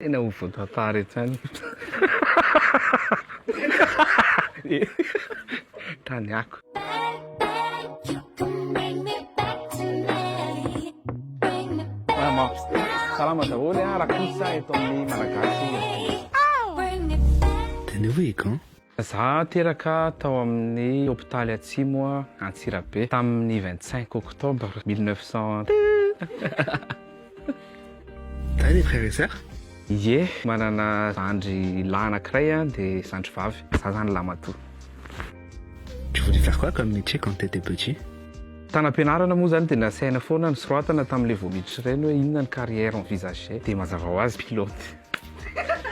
Tena ho voatantara etsany. Taniako. Salama daholo rakosa eto amin'ny malagasy. Tenez-vous quand? Za teraka tao amin'ny hôpitaly Atsimo Antsirabe tamin'ny 25 octobre 1900. T'as des frères et sœurs? Ie, manana zandry lahy anankiray dia zandry vavy. Za zany lahy matoa. Tu voulais faire quoi comme métier quand t'étais petit? Tanam-pianarana moa zany dia nasaina foana ny soratana tamin'ilay voamiditra ireny hoe inona ny carrière envisagée dia mazava ho azy pilote.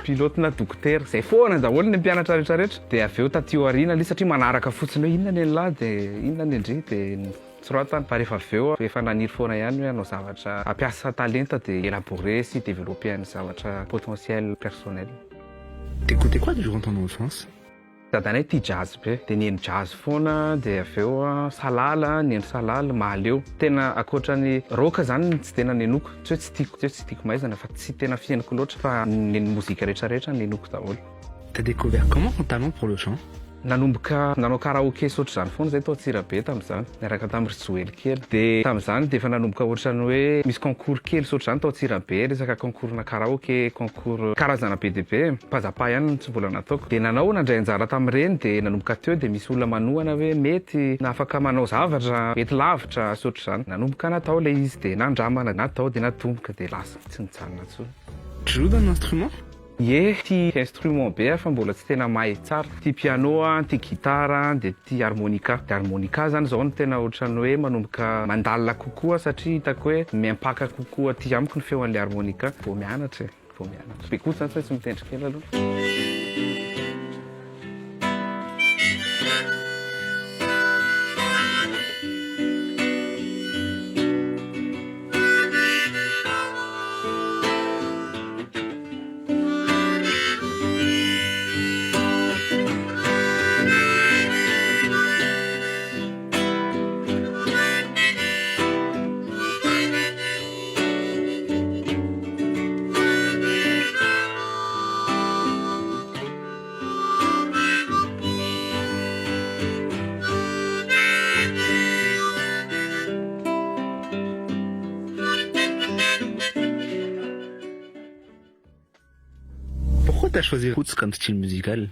Pilote na dokotera izay foana daholo ny mpianatra rehetrarehetra dia avy eo taty aoriana ilay satria manaraka fotsiny hoe inona ny lahy dia inona ny andry dia soratana fa rehefa avy eo efa naniry foana ihany hoe hanao zavatra ampiasa talenta dia élaborer sy développer ny zavatra potentiel personnel. T'écoutais quoi durant ton enfance? Dadanay tia jazz be dia nihaino jazz foana dia avy eo salala nihaino salala mahaleo tena akoatrany roka zany tsy tena nenoko tsy hoe tsy tiako maizana fa tsy tena fiainako loatra fa ny mozika rehetrarehetra nenoko daholo. T'as découvert comment ton talent pour le chant? Nanomboka nanao karaoké sotra zany foana zay tao Antsirabe tamin'izany niaraka tamin'ny Joel kely dia tamin'izany dia efa nanomboka ohatrany hoe misy concours kely sotra zany tao Antsirabe resaka concours-na karaoké concours karazana be dia be mpazapa ihany no tsy mbola nataoko dia nanao nandray anjara tamin'ireny dia nanomboka teo dia misy olona manohana hoe mety na afaka manao zavatra mety lavitra sotra zany nanomboka natao ilay izy dia nandramana natao dia natomboka dia lasa tsy nijanona intsony. Tu joues d'un instrument? Ie, tia instrument be fa mbola tsy tena mahay tsara. Tia piano, tia gitara, dia tia harmonica. Dia harmonica zany zao no tena ohatrany hoe manomboka mandalina kokoa satria hitako hoe miampaka kokoa aty amiko ny feon'ilay harmonica. Vao mianatra vao mianatra. Be kosa zany tsy mitendry kely aloha. Pourquoi t'as choisi roots comme style musical?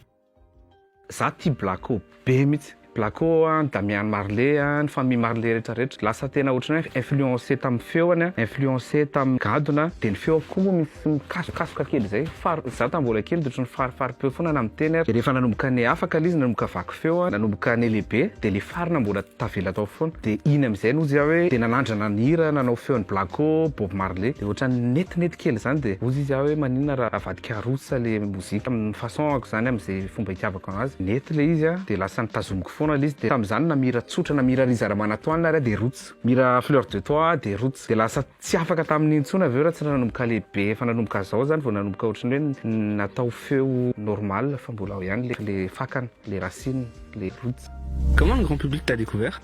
Za tia Blacko be mihitsy. Blacko Damian Marley ny famille Marley rehetrarehetra lasa tena ohatrany hoe influencé tamin'ny feoany influencé tamin'ny gadona dia ny feo koa misy mikasokasoka kely zay za tambola kely dia ohatrany farifaripeo foana na miteny dia rehefa nanomboka ny afaka izy nanomboka vaky feo nanomboka ny lehibe dia le farina mbola tavela tao foana dia iny amin'izay no izy hoe dia nanandrana ny hira nanao feony Blacko Bob Marley dia ohatrany netinety kely zany dia ozy izy hoe maninona raha avadika roots le mozika amin'ny façon-ako zany amin'izay fomba itiavako anazy nety le izy dia lasa nitazomiko foana izy dia tamin'izany na mira tsotra na mira Rizara Manatoanina ary dia roots mira Fleur de Toi dia roots dia lasa tsy afaka tamin'ny intsony avy eo raha tsy nanomboka lehibe efa nanomboka zao zany vao nanomboka ohatrany hoe natao feo normal fa mbola ao ihany le fakana le racine le roots. Comment le grand public t'a découvert?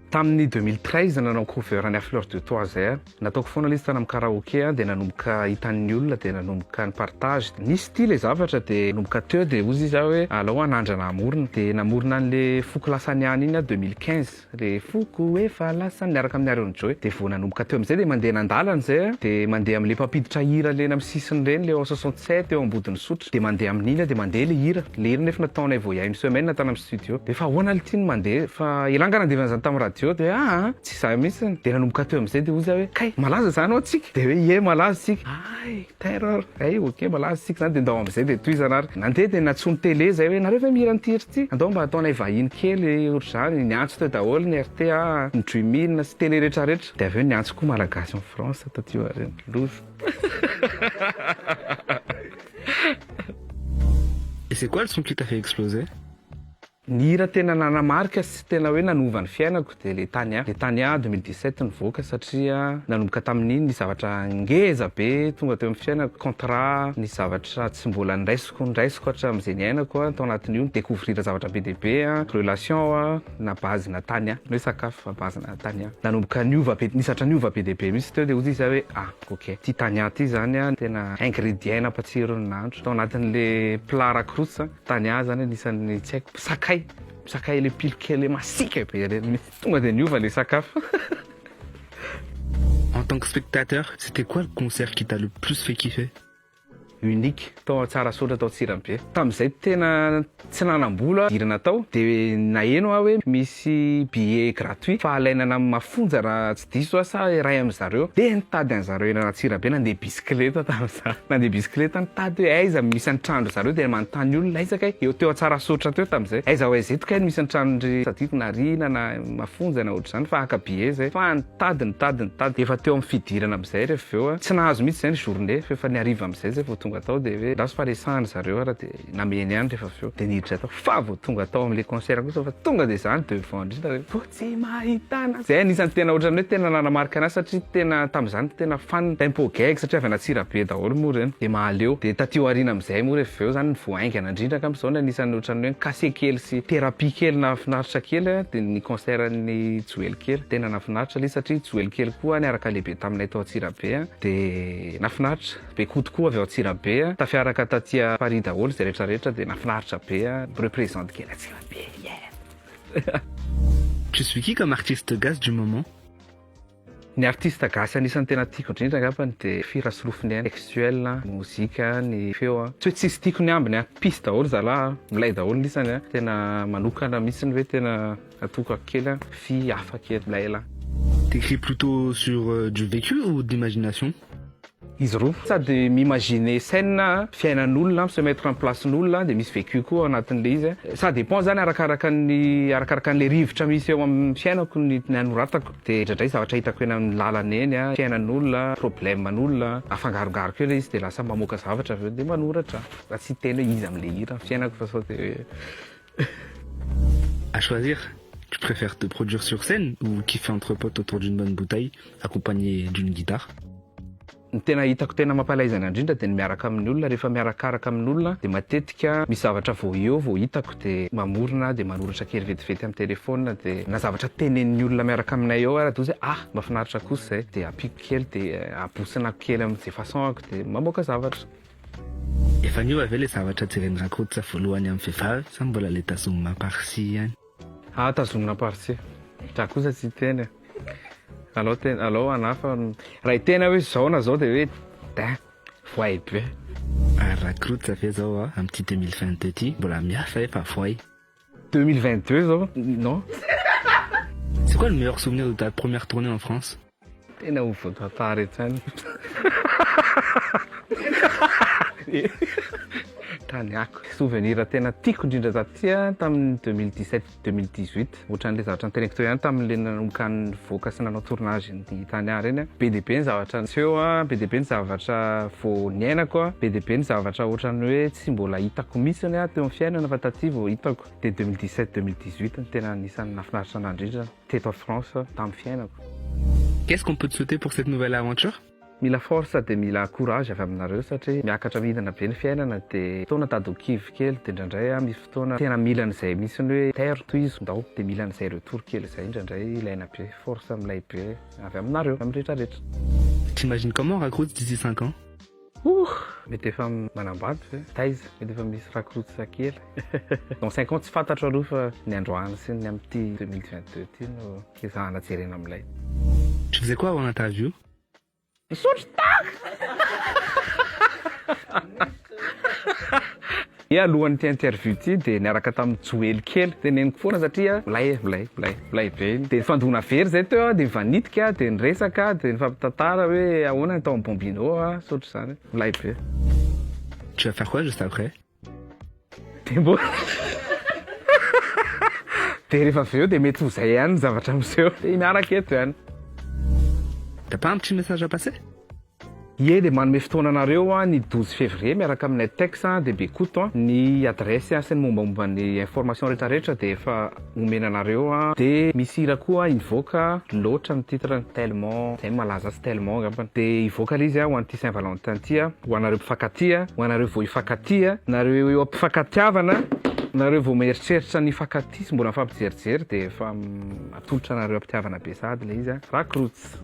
Tamin'ny 2013 nanao cover ny Fleur de Toi zay nataoko foana izy tany amin'ny karaoké dia nanomboka hitan'ny olona dia nanomboka ny partage nisy tia le zavatra dia nanomboka teo dia ozy izy hoe alao anandrana amorona dia namorona an'le foko lasaniany iny 2015 le foko efa lasany niaraka amin'ny Arion Joy dia vao nanomboka teo amin'izay dia mandeha nandalana zay dia mandeha amin'le mpampiditra hira lena amin'ny sisiny reny le au 67 eo ambodiny sotra dia mandeha amin'iny dia mandeha le hira nefa nataonay vao iahy une semaine natana amin'ny studio dia fa ahoana le tiany mandeha fa ilangana andevana zany tamin'ny radio dia tsy za mihitsy dia nanomboka teo amin'izay dia ozy hoe kay malaza zany ao tsika dia hoe ie malaza tsika ay terreur ay ok malaza tsika zany dia ndao amin'izay dia toizanary nandeha dia natsony télé zay hoe nareo fa mira nitiry ty andao mba ataonay vahiny kely ohatry zany niantso teo daholo ny RTA ny Dream sy télé rehetrarehetra dia avy eo niantso koa malagasy en France tatio areny lozo. Et c'est quoi le son qui t'a fait exploser? Ny hira tena nanamarika sy tena hoe nanova ny fiainako de le Tania. Le Tania 2017 nivoaka satria nanomboka tamin'iny ny zavatra ngeza be tonga teo amin'ny fiainako, contrat, ny zavatra tsy mbola ndraisiko hatramin'izay niainako tao anatin'io, découvrir zavatra be dia be, relation na base na Tania, hoe sakafo base na Tania. Nanomboka niova be, nisatra niova be dia be mihitsy teo de ozy izy hoe ok, ty Tania ty zany tena ingrédient nampatsiro ny nandro. Tao anatin'le plat rakorotsy Tania zany anisan'ny tsy haiko, sakay le pilokely le masika be reny tonga de niova le sakafo. En tant que spectateur, c'était quoi le concert qui t'a le plus fait kiffer? Unique, tao tsara sotra tao Tsirabe. Tamin'izay tena tsy nanam-bola irana tao de naheno aho hoe misy billet gratuit fa alainana amin'ny mafonja raha tsy diso sa ray amin'ny zareo de nitady an'zareo eny Tsirabe nandeha bisikileta tamin'izany. Nandeha bisikileta nitady hoe aiza misy antrandro zareo de manontany olona aizaka eo teo tsara sotra teo tamin'izay. Aiza ho aiza eto ka misy antrandro sady na rina na mafonja na ohatr'izany fa aka billet zay. Fa nitady efa teo amin'ny fidirana amin'izay rehefa eo tsy nahazo mihitsy zay ny journée fa ny hariva amin'izay zay vao tonga tao de hoe laso fa resahany zareo raha de nameny ihany rehefa avy eo de niditra tao fa vao tonga tao amin'le concert kosa fa tonga de zany devant ndrindra hoe tsy mahitana zay anisan'ny tena ohatrany hoe tena nanamarika anazy satria tena tamin'izany tena fan tempo gag satria avy Tsirabe daholo moa reny de mahaleo de taty aoriana amin'izay moa rehefa eo zany voaingana indrindra ka amin'izao ny anisan'ny ohatrany hoe kase kely sy thérapie kely nafinaritra kely de ny concert ny Joel kely tena nafinaritra le satria Joel kely koa niaraka lehibe taminay tao Tsirabe de nafinaritra be kotokoa avy ao Tsirabe tafiaraka taty Paris daholo zay rehetrarehetra de nafinaritra be représente kely Tsirabe. Tu suis qui comme artiste gasy du moment? Ny artiste gasy anisan'ny tena tiako indrindra angambany de Fira Solofoniana, textuel, mozika, ny feo tsy hoe tsisy tiako ny ambiny piste daholo zalahy milay daholo nisany tena manokana mihitsy hoe tena atokako kely fi hafa kely milay ela. T'écris plutôt sur du vécu ou de l'imagination? Izy roa sady m'imaginer scène fiainan'olona se mettre en place n'olona de misy vécu koa anatin'le izy ça dépend zany arakaraka an'le rivotra misy eo amin'ny fiainako ny anoratako de indraindray zavatra hitako eny amin'ny lalana eny fiainan'olona probleman'olona afangarongaroko eo le izy de lasa mamoaka zavatra avy eo de manoratra raha tsy teny hoe izy amin'le hira fiainako fa sao de À choisir, tu préfères te produire sur scène ou kiffer entre potes autour d'une bonne bouteille accompagné d'une guitare? Ny tena hitako tena mampalaizana indrindra de ny miaraka amin'ny olona rehefa miarakaraka amin'ny olona de matetika misy zavatra vao eo vao hitako de mamorona de manoratra kely vetivety amin'ny telefona de na zavatra tenenin'ny olona miaraka aminay eo ara de mahafinaritra kosa zay de apiko kely de abosonako kely amin'izay façon-ako de mamoaka zavatra. Efa niova ve le zavatra jereny rakotsa voalohany amin'ny vehivavy sa mbola le tazomina par-ci ihany? Tazomina par-ci dra kosa tsy teny alao anafa raha tena hoe zao na zao de hoe voay be. Rakotsa ve zao amin'ny ty 2022 ty mbola miasa efa voay. 2022 zao non. C'est quoi le meilleur souvenir de ta première tournée en France? Tena ho voatantara etrany. Taniako souvenir tena tiako indrindra taty tamin'ny 2017-2018 ohatran'le zavatra nyteneko teo ihany tamin'le nanomboka nivoaka sy nanao tournage ny Tania reny be dia be ny zavatra niseho be dia be ny zavatra vao niainako be dia be ny zavatra ohatran'ny hoe tsy mbola hitako mihitsiny teo amin'ny fiainana fa taty vao hitako de 2017-2018 tena anisan'ny nafinaritra anahy indrindra teto France tamin'ny fiainako. Qu'est-ce qu'on peut te souhaiter pour cette nouvelle aventure? Mila force de mila courage avy aminareo satria miakatra midina be ny fiainana de fotoana tady ho kivy kely de indraindray misy fotoana tena mila an'izay misy ny hoe terre tohizo ndao de mila an'izay retour kely zay indraindray ilaina be force milay be avy aminareo amin'ny rehetrarehetra. T'imagines comment Rakotsa d'ici 5 ans? Mety efa manambady ve taiza mety efa misy rakotsa kely dans 5 ans tsy fantatro aloha fa ny androany sy ny amin'ity 2022 ty no ezahana jerena amin'ilay. Tu faisais quoi avant l'interview? Alohan'ity interview ty de niaraka tamin'ny Joel kely teneniko foana satria milay be de fandona very zay teo de vanitika de niresaka de nifampitantara hoe ahoana ny tao amin'ny Bombino sotro zany milay be. Tu vas faire quoi juste après? De rehefa avy eo de mety ho zay ihany ny zavatra miseho de miaraka eto ihany. T'as pas un petit message à passer? Ie de manome fotoana anareo ny 12 février miaraka aminay tex de Bekoto ny adresse sy ny mombamomba ny information rehetrarehetra de efa omena anareo de misy hira koa invoaka loatra ny titre tellement zay malaza sy tellement ngambany de ivoaka izy ho an'ity Saint Valentin ty ho anareo mpifankatia ho anareo vao hifankatia nareo eo ampifakatiavana nareo vao mieritreritra ny fankatia sy mbola mifampijerijery de efa atolotra anareo ampitiavana be sady le izy rakorotsy.